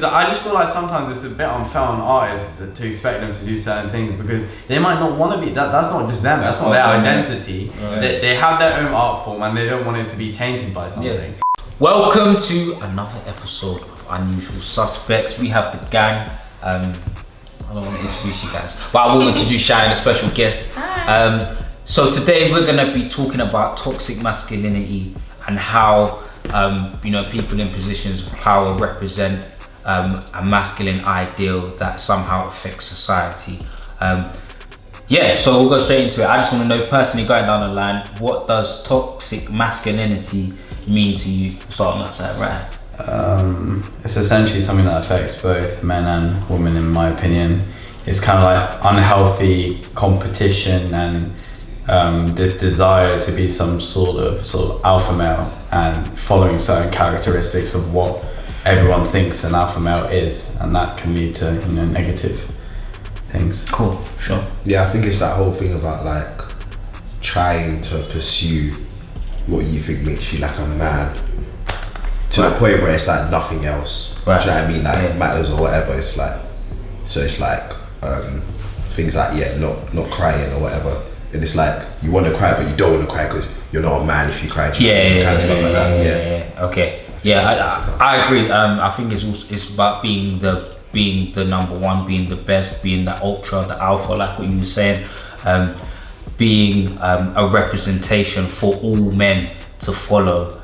I just feel like sometimes it's a bit unfair on artists to expect them to do certain things because they might not want to be. That's not just them. That's not their identity. Right. They have their own art form and they don't want it to be tainted by something. Yeah. Welcome to another episode of Unusual Suspects. We have the gang. I don't want to introduce you guys, but I will introduce Shine, a special guest. Hi. So today we're gonna be talking about toxic masculinity and how people in positions of power represent a masculine ideal that somehow affects society. So we'll go straight into it. I just want to know personally, going down the line, what does toxic masculinity mean to you? Start on that side, right? It's essentially something that affects both men and women, in my opinion. It's kind of like unhealthy competition and this desire to be some sort of alpha male and following certain characteristics of what everyone thinks an alpha male is, and that can lead to negative things. Cool, sure. Yeah, I think it's that whole thing about like trying to pursue what you think makes you like a man to the point where it's like nothing else. Right. Do you know what I mean? Like matters or whatever. It's like things like not crying or whatever. And it's like you want to cry but you don't want to cry because you're not a man if you cry. Okay. Yeah, I agree. I think it's about being the number one, being the best, being the ultra, the alpha, like what you were saying, being a representation for all men to follow,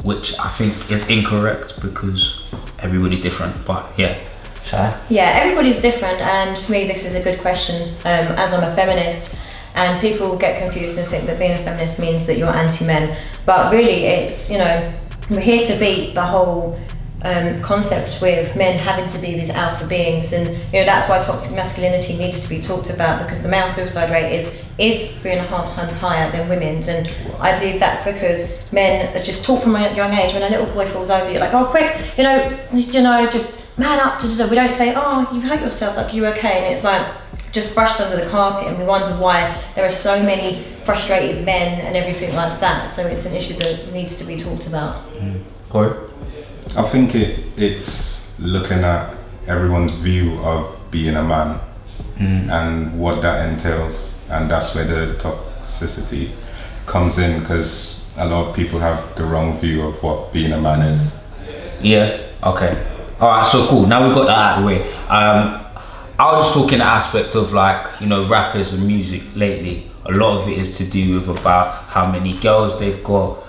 which I think is incorrect because everybody's different. But yeah, Shai? Yeah, everybody's different, and for me this is a good question. As I'm a feminist, and people get confused and think that being a feminist means that you're anti-men, but really it's we're here to beat the whole concept with men having to be these alpha beings, and that's why toxic masculinity needs to be talked about, because the male suicide rate is 3.5 times higher than women's, and I believe that's because men are just taught from a young age. When a little boy falls over, you're like, oh quick, just man up. We don't say, oh, you hurt yourself, like you're okay, and it's like just brushed under the carpet, and we wonder why there are so many frustrated men and everything like that. So it's an issue that needs to be talked about. Corey? I think it's looking at everyone's view of being a man and what that entails, and that's where the toxicity comes in, because a lot of people have the wrong view of what being a man is. Yeah, okay. Alright, so cool. Now we've got that out of the way. I was just talking the aspect of rappers and music lately. A lot of it is to do with about how many girls they've got,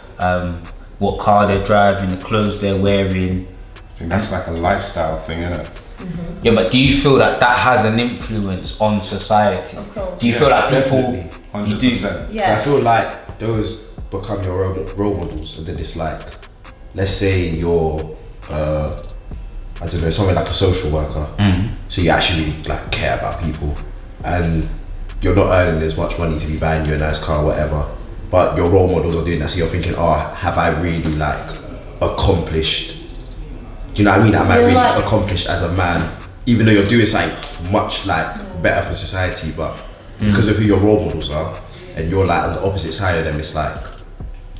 what car they're driving, the clothes they're wearing. I think that's like a lifestyle thing, isn't it? Mm-hmm. Yeah, but do you feel that has an influence on society? Of course. Do you feel like people... Definitely, 100%. You do? Yeah. So I feel like those become your role models, and then it's like, let's say you're something like a social worker. Mm-hmm. So you actually like care about people, and you're not earning as much money to be buying you a nice car or whatever, but your role models are doing that, so you're thinking, oh, have I really accomplished, am I really accomplished as a man, even though you're doing something much better for society, but because of who your role models are, and you're on the opposite side of them, it's like,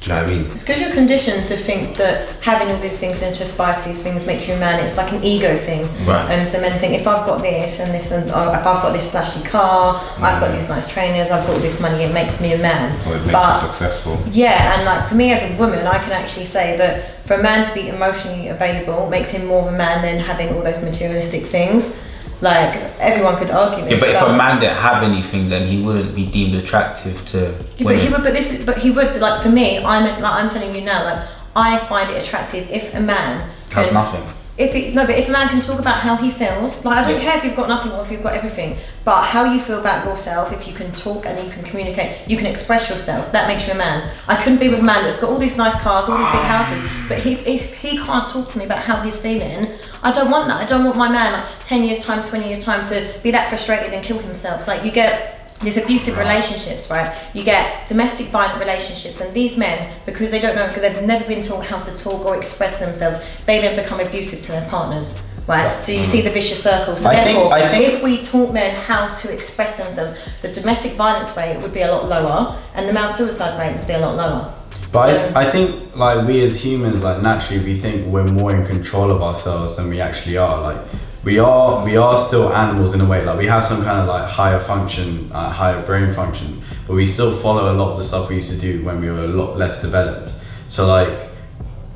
do you know what I mean? It's because you're conditioned to think that having all these things and to aspire for these things makes you a man. It's like an ego thing. Right. So men think, if I've got this and this, and if I've got this flashy car, I've got these nice trainers, I've got all this money, it makes me a man. Or it makes you successful. Yeah, and for me as a woman, I can actually say that for a man to be emotionally available makes him more of a man than having all those materialistic things. Everyone could argue this. Yeah, but if a man didn't have anything, then he wouldn't be deemed attractive to women. But he would. For me, I'm telling you now, I find it attractive if a man has nothing. But if a man can talk about how he feels, I don't care if you've got nothing or if you've got everything, but how you feel about yourself, if you can talk and you can communicate, you can express yourself, that makes you a man. I couldn't be with a man that's got all these nice cars, all these big houses, but if he can't talk to me about how he's feeling, I don't want that. I don't want my man 10 years time, 20 years time to be that frustrated and kill himself. You get these abusive relationships, right? You get domestic violent relationships, and these men, because they don't know, because they've never been taught how to talk or express themselves, they then become abusive to their partners, right? So you see the vicious circle. So I think if we taught men how to express themselves, the domestic violence rate would be a lot lower, and the male suicide rate would be a lot lower. But I think like we as humans, like naturally we think we're more in control of ourselves than we actually are. Like we are still animals in a way. Like we have some kind of like higher function, higher brain function, but we still follow a lot of the stuff we used to do when we were a lot less developed. So like,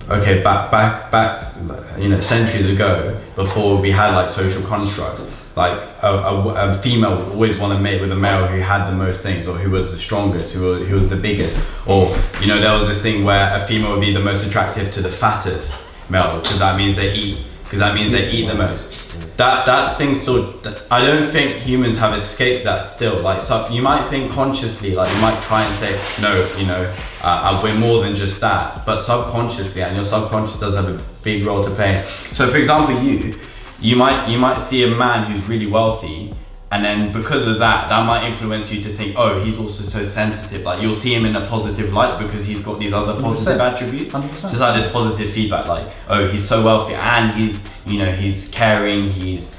okay, back, you know, centuries ago, before we had like social constructs, like a female would always want to mate with a male who had the most things, or who was the strongest, who was the biggest, or you know, there was this thing where a female would be the most attractive to the fattest male, because that means they eat the most. That thing still, I don't think humans have escaped that still. Like, so you might think consciously, like you might try and say, no, you know, we're more than just that, but subconsciously, and your subconscious does have a big role to play. So for example, you might see a man who's really wealthy, and then because of that might influence you to think, oh, he's also so sensitive. Like you'll see him in a positive light because he's got these other positive 100%. Attributes. 100%. Just like this positive feedback, like, oh, he's so wealthy and he's caring, he's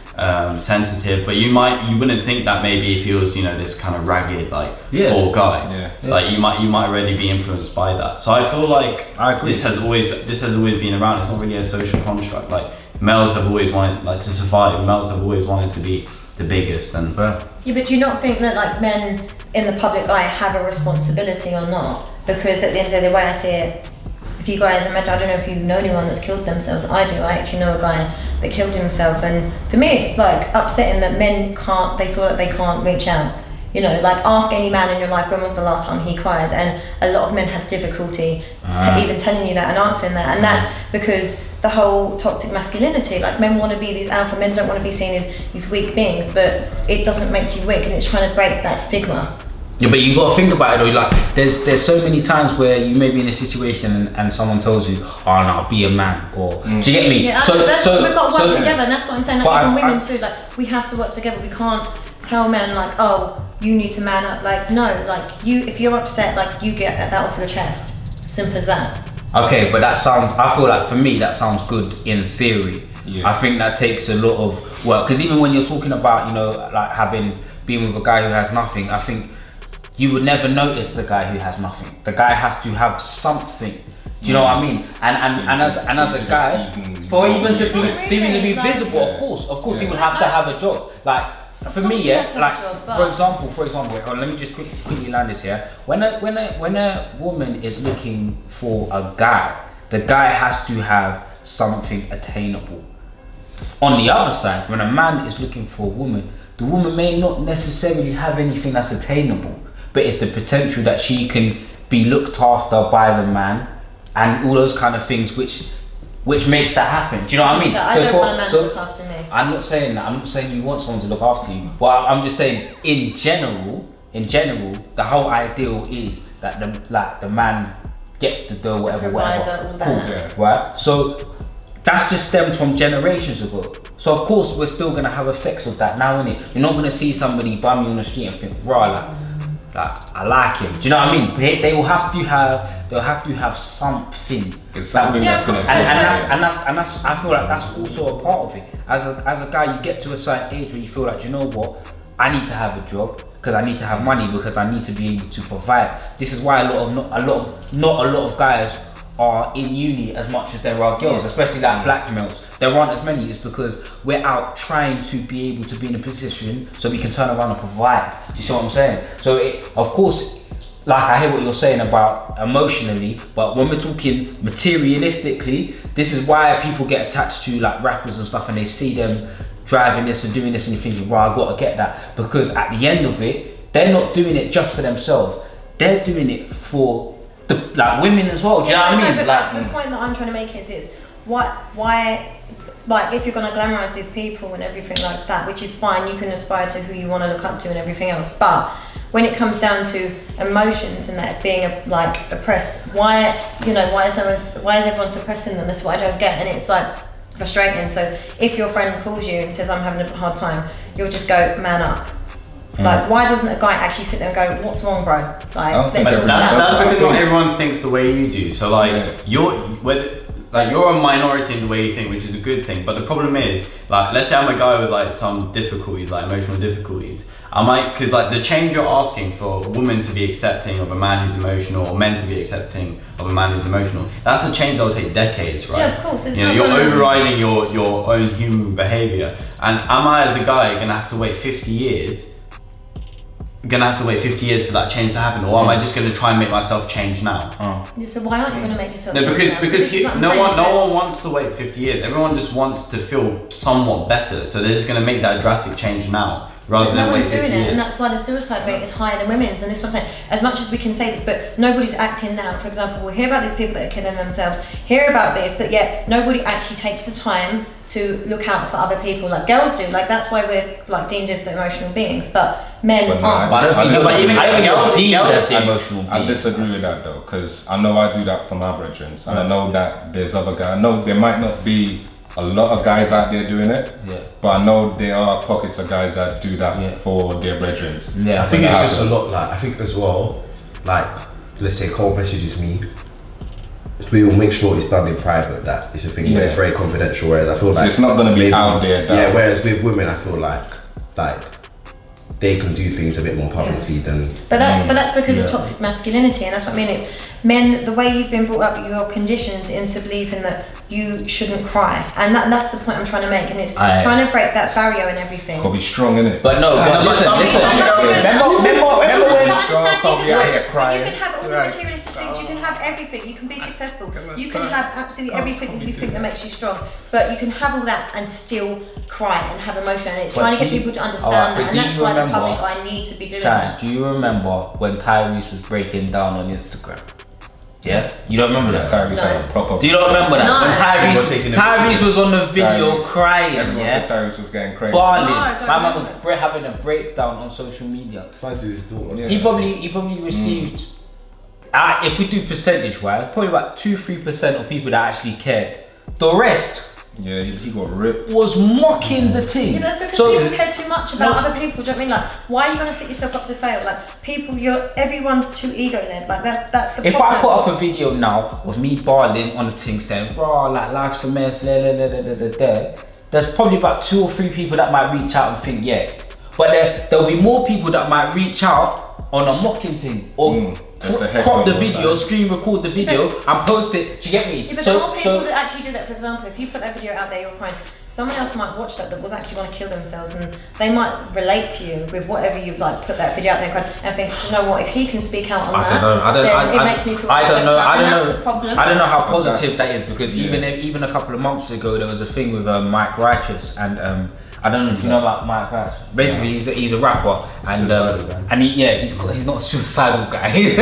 sensitive. But you wouldn't think that maybe if he was, you know, this kind of ragged, like poor guy. Yeah. Like you might already be influenced by that. So I feel like this has always been around. It's not really a social construct. Like males have always wanted, like, to survive. Males have always wanted to be the biggest. And but do you not think that like men in the public eye have a responsibility or not? Because at the end of the day, the way I see it, if you guys imagine, I don't know if you know anyone that's killed themselves. I do. I actually know a guy that killed himself, and for me it's like upsetting that men they feel that they can't reach out. You know, like ask any man in your life when was the last time he cried, and a lot of men have difficulty to even telling you that and answering that, and that's because the whole toxic masculinity, like men want to be these alpha, men don't want to be seen as these weak beings, but it doesn't make you weak, and it's trying to break that stigma. Yeah, but you got to think about it though. Like, there's so many times where you may be in a situation and someone tells you, "Oh no, be a man," or do you get me? Yeah, so we've got to work together, and that's what I'm saying. Like even women too, like we have to work together. We can't tell men like, "Oh, you need to man up." Like no, like if you're upset, like you get that off your chest. Simple as that. Okay, but I feel like for me that sounds good in theory. Yeah. I think that takes a lot of work, because even when you're talking about, you know, like being with a guy who has nothing, I think you would never notice the guy who has nothing. The guy has to have something. Do you know what I mean? And as a guy, for even to be visible, of course, he would have to have a job. Like for me, yeah. Like for example, let me just quickly land this here. When a woman is looking for a guy, the guy has to have something attainable. On the other side, when a man is looking for a woman, the woman may not necessarily have anything that's attainable, but it's the potential that she can be looked after by the man and all those kind of things which makes that happen. Do you know what I mean? I don't want a man to look after me. I'm not saying that. I'm not saying you want someone to look after you. But I'm just saying in general, the whole ideal is that the man gets to do whatever. Cool. Right? So that's just stems from generations ago. So of course we're still gonna have effects of that now, innit? You're not gonna see somebody bum you on the street and think, right, like I like him. Do you know what I mean? They will have to have something. It's something that's gonna. And that's I feel like that's also a part of it. As a guy, you get to a certain age where you feel like, you know what, I need to have a job because I need to have money, because I need to be able to provide. This is why not a lot of guys are in uni as much as there are girls, especially like black males. There aren't as many. It's because we're out trying to be able to be in a position so we can turn around and provide. Do you see what I'm saying? So of course, like I hear what you're saying about emotionally, but when we're talking materialistically, this is why people get attached to like rappers and stuff, and they see them driving this and doing this, and you're thinking, right, I gotta get that, because at the end of it, they're not doing it just for themselves. They're doing it for like women as well. Do you know what I mean? Like the point that I'm trying to make is why like if you're gonna glamorize these people and everything like that, which is fine, you can aspire to who you want to look up to and everything else, but when it comes down to emotions and that being like oppressed, why is everyone suppressing them? That's what I don't get, and it's like frustrating. So if your friend calls you and says I'm having a hard time, you'll just go, man up. Like, why doesn't a guy actually sit there and go, what's wrong, bro? Like, that's because not everyone thinks the way you do. So like, you're a minority in the way you think, which is a good thing. But the problem is, like, let's say I'm a guy with like some difficulties, like emotional difficulties. because like the change you're asking for a woman to be accepting of a man who's emotional, or men to be accepting of a man who's emotional, that's a change that will take decades, right? Yeah, of course. It's You know, not you're gonna- overriding your own human behavior. And am I, as a guy, gonna have to wait 50 years? Gonna have to wait 50 years for that change to happen, or am I just gonna try and make myself change now? Yeah, so why aren't you going to make yourself? No, change now? So because this is what I'm no saying, one so- wants to wait 50 years. Everyone just wants to feel somewhat better, so they're just gonna make that drastic change now rather No than wait one's 50 doing it, years. and that's why the suicide rate is higher than women's. And this is what I'm saying. As much as we can say this, but nobody's acting now. For example, we hear about these people that are killing themselves, hear about this, but yet nobody actually takes the time to look out for other people like girls do. Like that's why we're like deemed as the emotional beings, but men But no, aren't. But I don't think I you're disagree. even Girls- deemed girls- as the emotional I being. disagree with that though, because I know I do that for my brethren, and I know that there's other guys. I know there might not be a lot of guys out there doing it, Yeah. but I know there are pockets of guys that do that Yeah. for their brethren. Yeah. I think When it's that just a happens. lot. Like I think as well, like let's say Cole messages me, we will make sure it's done in private. That it's a thing where it's Yeah. very confidential. Whereas I feel So like it's not gonna be maybe- out there. Yeah. Whereas with women, I feel like they can do things a bit more publicly than. But that's because Yeah. of toxic masculinity, and that's what I mean. It's men. The way you've been brought up, you're conditioned into believing that you shouldn't cry, and that's the point I'm trying to make. And it's trying to break that barrier and everything. Could be strong in it. But no, but listen. I'm not doing it. Remember when? But Strong, understand can't be you out can here have- crying. You can have all the Right. materialistic things. You can have everything. You can be successful. You can can't- have absolutely can't everything that you do think that that. makes you strong. But you can have all that and still cry and have emotion. And it's But trying to get do you- people to alright, understand but that, do and that's you why the remember- public eye need to be doing Shan, that. do you remember when Tyrese was breaking down on Instagram? Yeah? You don't remember that? Tyrese No. had a proper. Do you not remember that? No. When Everyone taking Tyrese was on the video Tyrese. crying, Everyone yeah? said Tyrese was getting crazy. Bawling. No, I don't My man was remember. having a breakdown on social media. Trying to do his daughter. Yeah. He probably received, if we do percentage wise, probably about 2-3% of people that actually cared. The rest Yeah, he got ripped. was mocking the team. Yeah, but that's because So- people care too much about No. other people. Do you know what I mean? Like, why are you gonna set yourself up to fail? Like, people, everyone's too ego led. Like, that's the If problem. I put up a video now of me bawling on the thing saying, bro, like life's a mess, there's probably about 2 or 3 people that might reach out and think, yeah. But there'll be more people that might reach out on a mocking thing or just a heckle crop the or video, something. screen record the video and post it. Do you get me? Yeah, but the more people that actually do that, for example, if you put that video out there, you're crying, someone else might watch that was actually going to kill themselves, and they might relate to you with whatever you've like put that video out there and thinks, do you know what, if he can speak out on I that, don't know. then it makes me feel I don't know. better. I And don't that's know. the problem. I don't know how But positive that's- that is because yeah. even a couple of months ago there was a thing with Mike Righteous and I don't know if you know about Mike Righteous. Basically, he's a rapper and he's not a suicidal guy. He's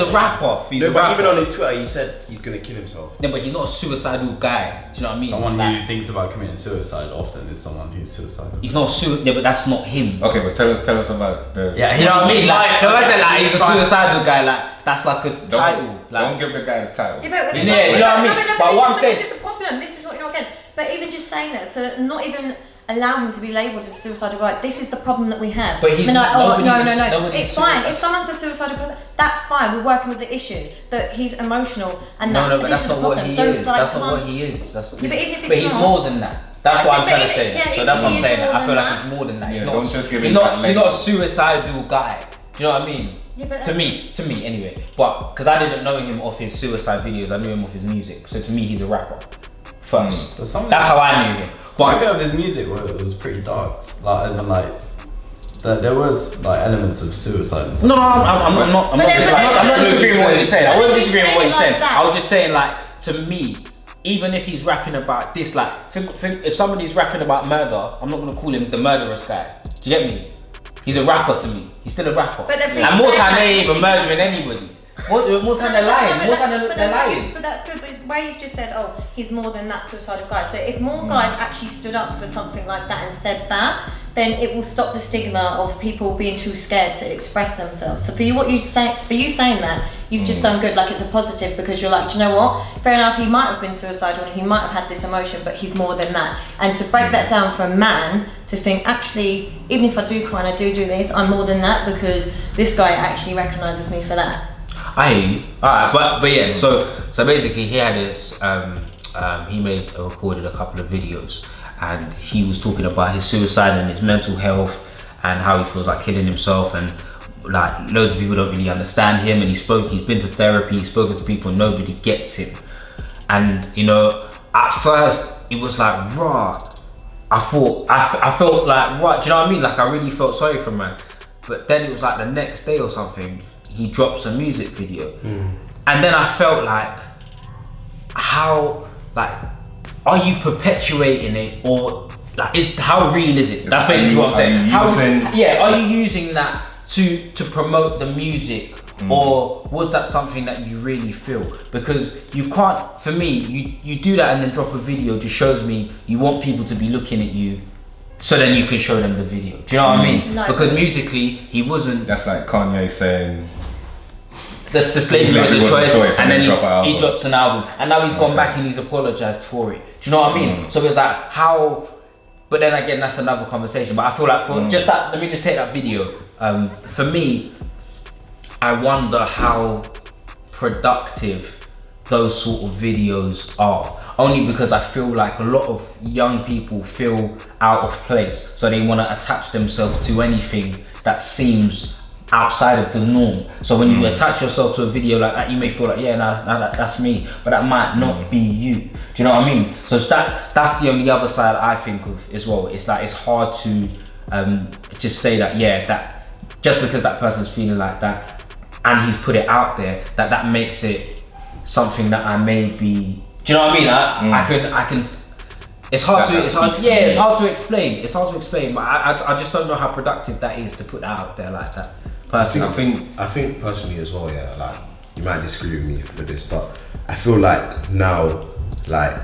a rapper. He's No, a but rapper. even on his Twitter, he said he's gonna kill himself. No, but he's not a suicidal guy. Do you know what I mean? Someone Like, who thinks about committing suicide often is someone who's suicidal. he's not yeah, but that's not him. Okay, but tell us about the. Yeah, You know what I mean? Like, no, I said like he's a Fine. suicidal guy. Like that's like a title. Don't Like, give the guy the title. Yeah, but Yeah, you know what I mean? But what I'm saying- this is the problem. This is what you're not getting. But even just saying that, to not even allow him to be labelled as a suicidal guy, this is the problem that we have. But he's I mean, like, oh, no. nobody's It's fine. suicidal. If someone's a suicidal person, that's fine. We're working with the issue that he's emotional and No, that. but this that's is not the what problem. he Don't, is. like, That's not can't- what he is. That's, Yeah, but even if but it's he's not- more than that. That's what I'm But trying to if- say. yeah, So if that's what he I'm is saying. more I feel than like that- he's more than that. Yeah, He's don't not, just give he's him not, that he's not a label. suicidal guy. Do you know what I mean? Yeah, but To me anyway. But because I didn't know him off his suicide videos, I knew him off his music. So to me, he's a rapper first. But some of That's his- how I knew him. But But of his music was pretty dark. Like, as in, like, there was like elements of suicide. And stuff. no, I'm not But then- I'm not disagreeing with what you're saying. I But wasn't then disagreeing with what you're saying it saying. like I was that. just saying, like, to me, even if he's rapping about this, like, think if somebody's rapping about murder, I'm not gonna call him the murderous guy. Do you get me? He's a rapper to me. He's still a rapper. But the thing And is more that- time they ain't even murdering anybody. More time they're lying. More time they're lying. But that's good. But where you've just said, oh, he's more than that suicidal guy. So if more guys actually stood up for something like that and said that, then it will stop the stigma of people being too scared to express themselves. So for you saying that, you've just done good. Like, it's a positive because you're like, do you know what? Fair enough. He might have been suicidal and he might have had this emotion, but he's more than that. And to break that down for a man to think, actually, even if I do cry and I do this, I'm more than that because this guy actually recognises me for that. I hear you. Alright, but yeah, so basically he had this he recorded a couple of videos and he was talking about his suicide and his mental health and how he feels like killing himself, and like loads of people don't really understand him, and he's been to therapy, he's spoken to people, nobody gets him. And you know, at first it was like raw. I felt like what, do you know what I mean? Like I really felt sorry for him, man. But then it was like the next day or something, he drops a music video. And then I felt like, how, like, are you perpetuating it, or like, how real is it? That's basically what I'm saying. Are you using that to promote the music, or was that something that you really feel? Because you can't, for me, you do that and then drop a video just shows me you want people to be looking at you, so then you can show them the video. Do you know what I mean? No. Because musically, he wasn't. That's like Kanye saying The slavery was a choice, and then he drops an album, and now he's gone back and he's apologized for it. Do you know what I mean? So it's like, how? But then again, that's another conversation. But I feel like for just that, let me just take that video. For me, I wonder how productive those sort of videos are. Only because I feel like a lot of young people feel out of place, so they want to attach themselves to anything that seems outside of the norm. So when you attach yourself to a video like that, you may feel like, yeah, that's me, but that might not be you. Do you know what I mean? So that's the only other side I think of as well. It's like, it's hard to just say that, yeah, that just because that person's feeling like that and he's put it out there, that makes it something that I may be. Do you know what I mean? I can. It's hard to explain. It's hard to explain, but I just don't know how productive that is to put that out there like that. Personally. I think personally as well, yeah, like, you might disagree with me for this, but I feel like now, like,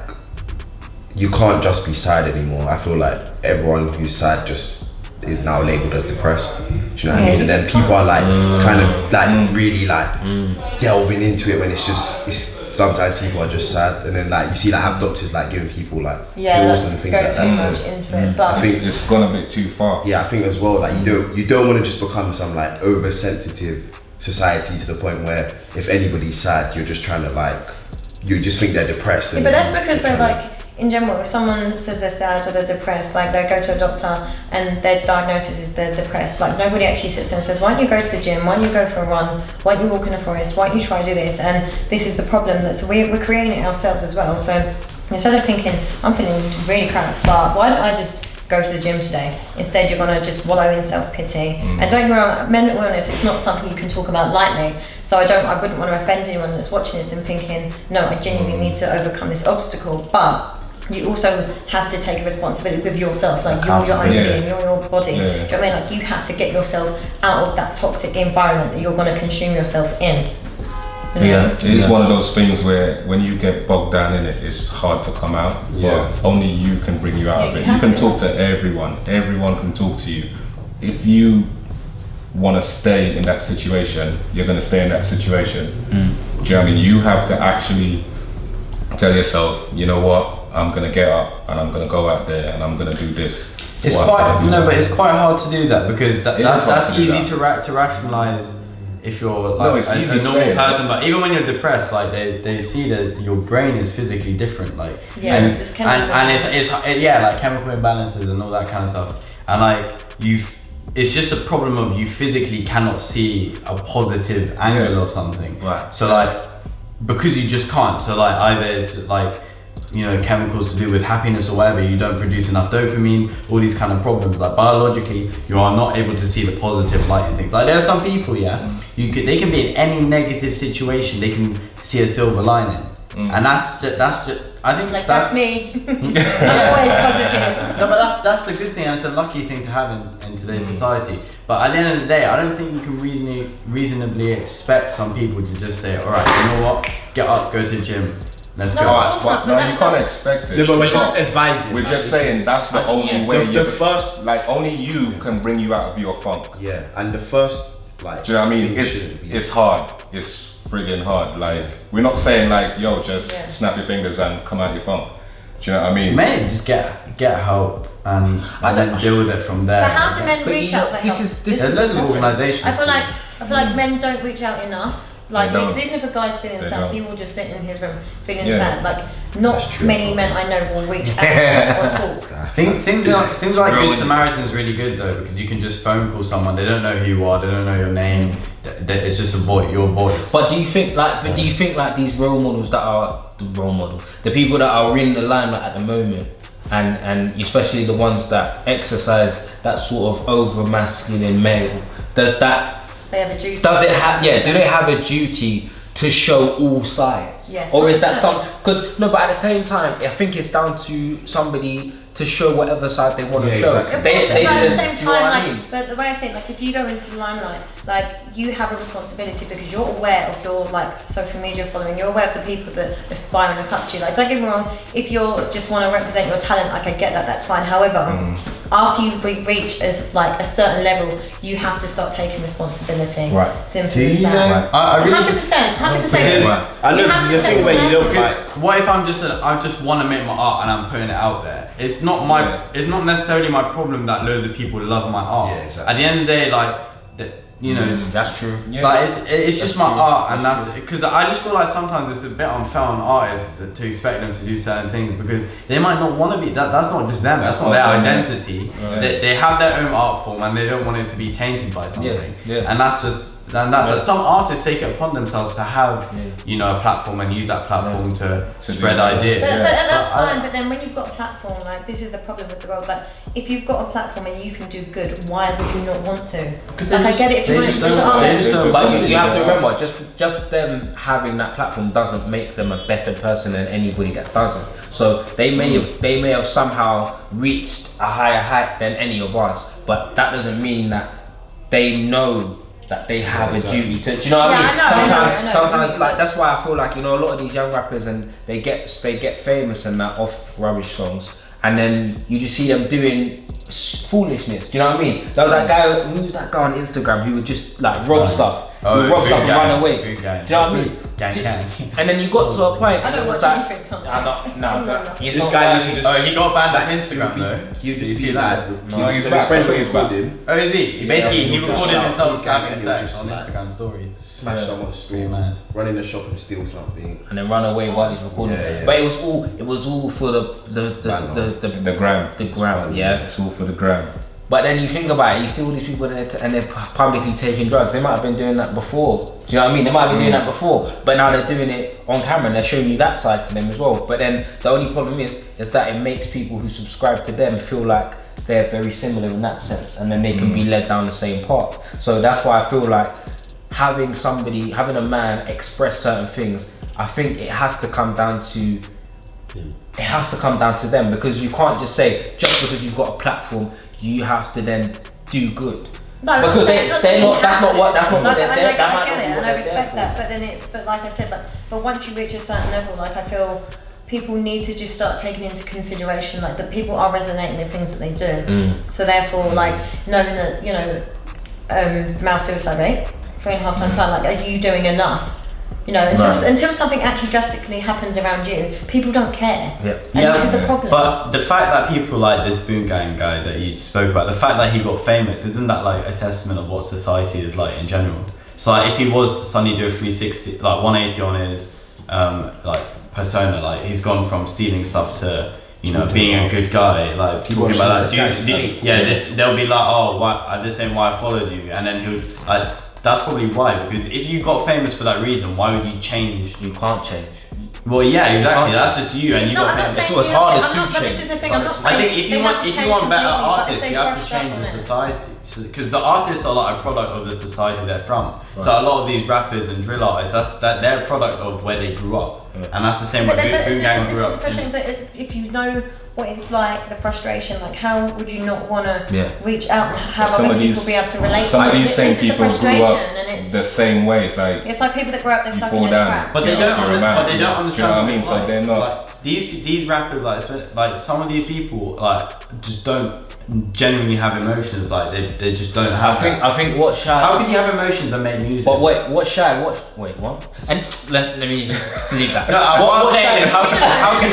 you can't just be sad anymore. I feel like everyone who's sad just is now labelled as depressed. Do you know what I mean? And then people are like kind of like really like delving into it when it's sometimes people are just sad, and then like you see like have doctors like giving people like pills and things like that. So into it, but I think it's gone a bit too far. Yeah, I think as well, like you don't want to just become some like oversensitive society to the point where if anybody's sad, you're just trying to like, you just think they're depressed. But that's because they're like, in general, if someone says they're sad or they're depressed, like they go to a doctor and their diagnosis is they're depressed, like nobody actually sits there and says, why don't you go to the gym, why don't you go for a run, why don't you walk in the forest, why don't you try to do this? And this is the problem, that so we're creating it ourselves as well. So instead of thinking, I'm feeling really crap, but why don't I just go to the gym today? Instead, you're gonna just wallow in self-pity. And don't get me wrong, mental illness, it's not something you can talk about lightly. So I wouldn't want to offend anyone that's watching this and thinking, no, I genuinely need to overcome this obstacle. But you also have to take a responsibility with yourself, like you're your own being, you're your body. Do you know what I mean? Like you have to get yourself out of that toxic environment that you're going to consume yourself in. It is one of those things where when you get bogged down in it, it's hard to come out. But only you can bring you out of it. You can talk to everyone can talk to you. If you want to stay in that situation, you're going to stay in that situation. Do you know what I mean? You have to actually tell yourself, you know what, I'm gonna get up and I'm gonna go out there and I'm gonna do this. It's but it's quite hard to do that because that's easy to rationalize if you're like a normal person. But even when you're depressed, like they see that your brain is physically different, like and it's like chemical imbalances and all that kind of stuff, and like it's just a problem of you physically cannot see a positive angle of something. Right. So like, because you just can't. So like either it's like, you know, chemicals to do with happiness or whatever, you don't produce enough dopamine, all these kind of problems. Like biologically, you are not able to see the positive light in things. Like there are some people, they can be in any negative situation, they can see a silver lining. And that's just I think like that's me. I'm always positive. No, but that's the good thing, and it's a lucky thing to have in today's society. But at the end of the day, I don't think you can reasonably expect some people to just say, all right, you know what, get up, go to the gym, let's go. No, you can't expect it. No, but we're just advising. We're just saying that's the only way. Only you can bring you out of your funk. Yeah, and the first, like, do you know what I mean? It's hard. It's friggin' hard. Like, we're not saying like, yo, just snap your fingers and come out your funk. Do you know what I mean? Mate, just get help and then deal with it from there. But how do men reach out for help? There's loads of organisations. I feel like men don't reach out enough. Like, They don't. because even if a guy's feeling They sad, don't. he will just sit in his room feeling Yeah. sad. Like, not That's true. many men I know will reach out or talk. Things like Growing. Good Samaritan's really good though, because you can just phone call someone. They don't know who you are. They don't know your name. It's just your voice. But do you think like these role models that are the people that are in the limelight at the moment, and especially the ones that exercise that sort of over masculine male, They have a duty. do they have a duty to show all sides? Yes. Or is that but at the same time, I think it's down to somebody to show whatever side they want to Yeah, show. exactly. Of course, but at the same do you know what I time, mean? like, but the way I say it, like, if you go into the limelight, like, you have a responsibility because you're aware of your, like, social media following, you're aware of the people that aspire and look up to you. Like, don't get me wrong, if you just want to represent your talent, like, I get that, that's fine. However, after you reach like a certain level, you have to start taking responsibility. Right. Simple Do as you that. know? I really 100%, 100%. Because I know You this have is to the thing take where you this don't out. like. What if I just want to make my art and I'm putting it out there? It's not it's not necessarily my problem that loads of people love my art. Yeah, exactly. At the end of the day, like, you know, That's true. like it's just my true. art, and That's that's because I just feel like sometimes it's a bit unfair on artists to expect them to do certain things because they might not want to be. That's not just them. That's not their identity. Yeah. They have their own art form and they don't want it to be tainted by something. Yeah. And that's just. And some artists take it upon themselves to have, you know, a platform and use that platform to spread do that. ideas. But that's But I- fine. But then when you've got a platform, like, this is the problem with the world. Like, if you've got a platform and you can do good, why would you not want to? Because Like, I get it if you want to put it on. they just don't But want to you do have to that. remember, just them having that platform doesn't make them a better person than anybody that doesn't. So they may have somehow reached a higher height than any of us, but that doesn't mean that they know that they have a duty to. Do you know what I mean? I know. Sometimes, like, that's why I feel like, you know, a lot of these young rappers and they get famous and that off rubbish songs, and then you just see them doing foolishness. Do you know what I mean? There was that guy, who's that guy on Instagram who would just like rob stuff. Oh, He would rob stuff and gang. run away. Good Do gang. you know what I mean? Gang. And then you got to a point I and don't it was watch like, anything sometimes. This guy used to just. Oh, he got banned like, on Instagram though. He'd Did just you be see that? like. No, he's so back. his friends I think would he's record him. Oh, is he? Basically, he he'll just recorded shout, himself he'll having just sex on like- Instagram stories. Smash someone's store, Pretty mad. run in the shop and steal something. and then run away while he's recording. Yeah, yeah. But it was all for the gram, yeah. It's all for the gram. But then you think about it, you see all these people and they're publicly taking drugs. They might have been doing that before. Do you know what I mean? They might have been doing that before, but now they're doing it on camera and they're showing you that side to them as well. But then the only problem is that it makes people who subscribe to them feel like they're very similar in that sense, and then they can be led down the same path. So that's why I feel like having a man express certain things, I think it has to come down to them, because you can't just say just because you've got a platform you have to then do good. No, because that's not what like, they're I there. get That might not it, be and what I they're respect there that. But then but like I said, but once you reach a certain level, like, I feel people need to just start taking into consideration, like, that people are resonating with things that they do. So therefore, like, knowing that, you know, male suicide rate 3.5 times high, like, are you doing enough? You know, until something actually drastically happens around you, people don't care. And this is the problem. But the fact that people like this Boom Gang guy that you spoke about, the fact that he got famous, isn't that like a testament of what society is like in general? So like, if he was to suddenly do a 360, like 180 on his like persona, like he's gone from stealing stuff to, you know, being a good guy, like people Watching about this that. guy's funny. They'll be like, oh, why? This ain't why I followed you, and then he would like. That's probably why, because if you got famous for that reason, why would you change? You can't change. Well, yeah, exactly. That's just you, and you got famous. It's always harder to But this change. is the thing. I'm not I saying think if they you have want to if you change want better completely, but if artists, they you have to brush up change on the it. society, because the artists are like a product of the society they're from. So a lot of these rappers and drill artists, that they're a product of where they grew up, and that's the same way Boom Gang grew up. But if you know what it's like, the frustration, like, how would you not want to reach out and have Some other of people these- be able to relate? Some to of it? these This same is the people grew frustration, up and it's the same way. It's like It's like people that grew up, they're you stuck fall in a down. trap. But they Yeah, don't. you're a man. But they don't Do you know what I understand. mean? What So it's they're like. not. Like, these rappers, like some of these people, like just don't genuinely have emotions. Like they just don't have. I think what Shy. How can you have emotions and make music? But wait, what Shy? Wait, what? And let me leave that. No, what I'm saying is, Shy-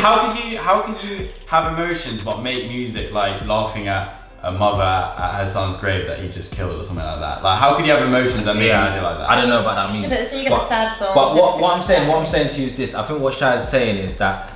how can you have emotions but make music like laughing at a mother at her son's grave that he just killed or something like that. Like, how could you have emotions and make music like that? I don't know about that music. Yeah, but so you get the sad songs. But what I'm saying to you is this. I think what Shaz is saying is that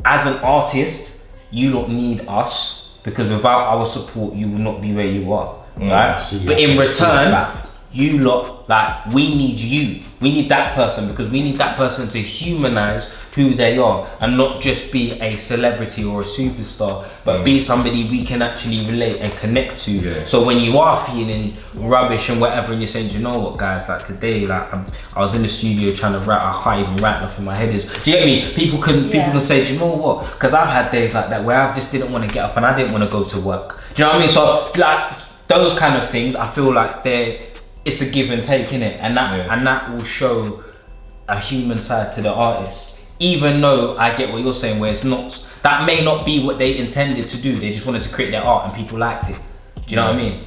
as an artist, you don't need us, because without our support, you will not be where you are, right? So but in return, you lot, like, we need you. We need that person, because we need that person to humanize who they are and not just be a celebrity or a superstar, but be somebody we can actually relate and connect to. Yeah. So when you are feeling rubbish and whatever, and you're saying, do you know what, guys, like today, like I was in the studio trying to write, I can't even write nothing, my head is, do you get me? People can say, do you know what? Because I've had days like that where I just didn't want to get up and I didn't want to go to work. Do you know what I mean? So like those kind of things, I feel like it's a give and take, innit? And that will show a human side to the artist. Even though I get what you're saying, where it's not, that may not be what they intended to do. They just wanted to create their art and people liked it. Do you know what I mean?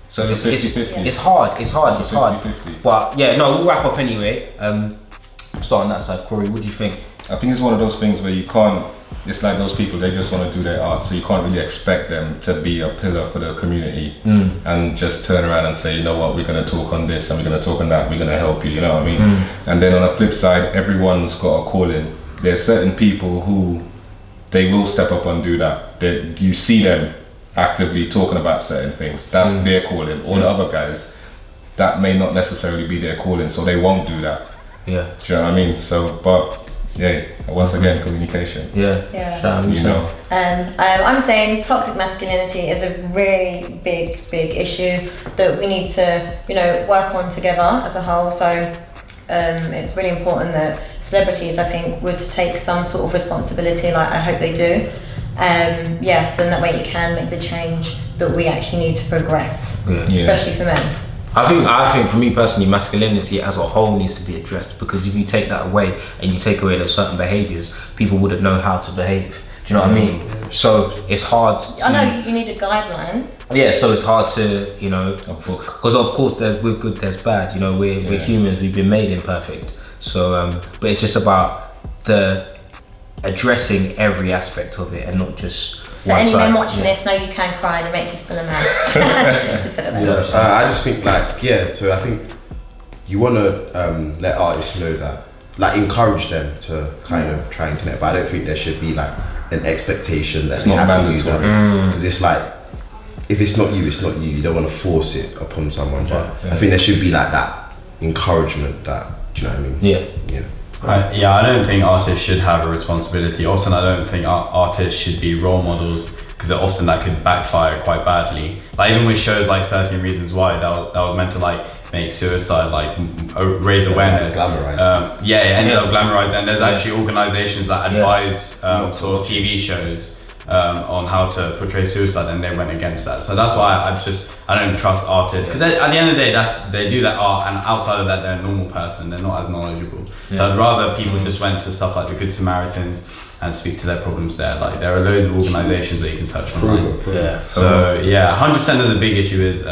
So it's 50-50. It's hard. But yeah, no, we'll wrap up anyway. Start on that side. Corey, what do you think? I think it's one of those things where you can't, it's like those people, they just want to do their art, so you can't really expect them to be a pillar for the community and just turn around and say, you know what, we're going to talk on this and we're going to talk on that, we're going to help you, you know what I mean? And then on the flip side, everyone's got a calling. There's certain people who, they will step up and do that. You see them actively talking about certain things. That's their calling. All the other guys, that may not necessarily be their calling, so they won't do that. Yeah. Do you know what I mean? So, but yeah, once again, communication. Yeah. You know. I'm saying toxic masculinity is a really big issue that we need to, work on together as a whole. So it's really important that celebrities, I think, would take some sort of responsibility. Like, I hope they do. So in that way you can make the change that we actually need to progress, especially for men. I think for me personally, masculinity as a whole needs to be addressed, because if you take that away and you take away those certain behaviours, people wouldn't know how to behave. Do you know what I mean? So it's hard to, I know you need a guideline. Yeah, so it's hard to, because of course with good there's bad. We're humans, we've been made imperfect. So but it's just about addressing every aspect of it and not just so any men watching this know you can cry and it makes you still a man. I just think so I think you want to let artists know that, like, encourage them to kind of try and connect, but I don't think there should be like an expectation that they have to do that, because it's like, if it's not you, it's not you. You don't want to force it upon someone, but I think there should be like that encouragement, that, do you know what I mean? I don't think artists should have a responsibility. Often I don't think artists should be role models, because often that could backfire quite badly. Like, even with shows like 13 Reasons Why, that was meant to like make suicide, like raise awareness. Glamorise. It ended up glamorized, and there's actually organisations that advise sort of TV shows on how to portray suicide, and they went against that. So that's why I don't trust artists, because at the end of the day, they do that art, and outside of that, they're a normal person. They're not as knowledgeable. So I'd rather people just went to stuff like the Good Samaritans and speak to their problems there. Like, there are loads of organisations that you can search online. So 100% there's a big issue with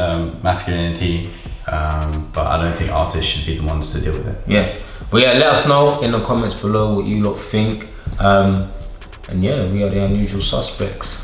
masculinity, but I don't think artists should be the ones to deal with it. But let us know in the comments below what you lot think. And we are the unusual suspects.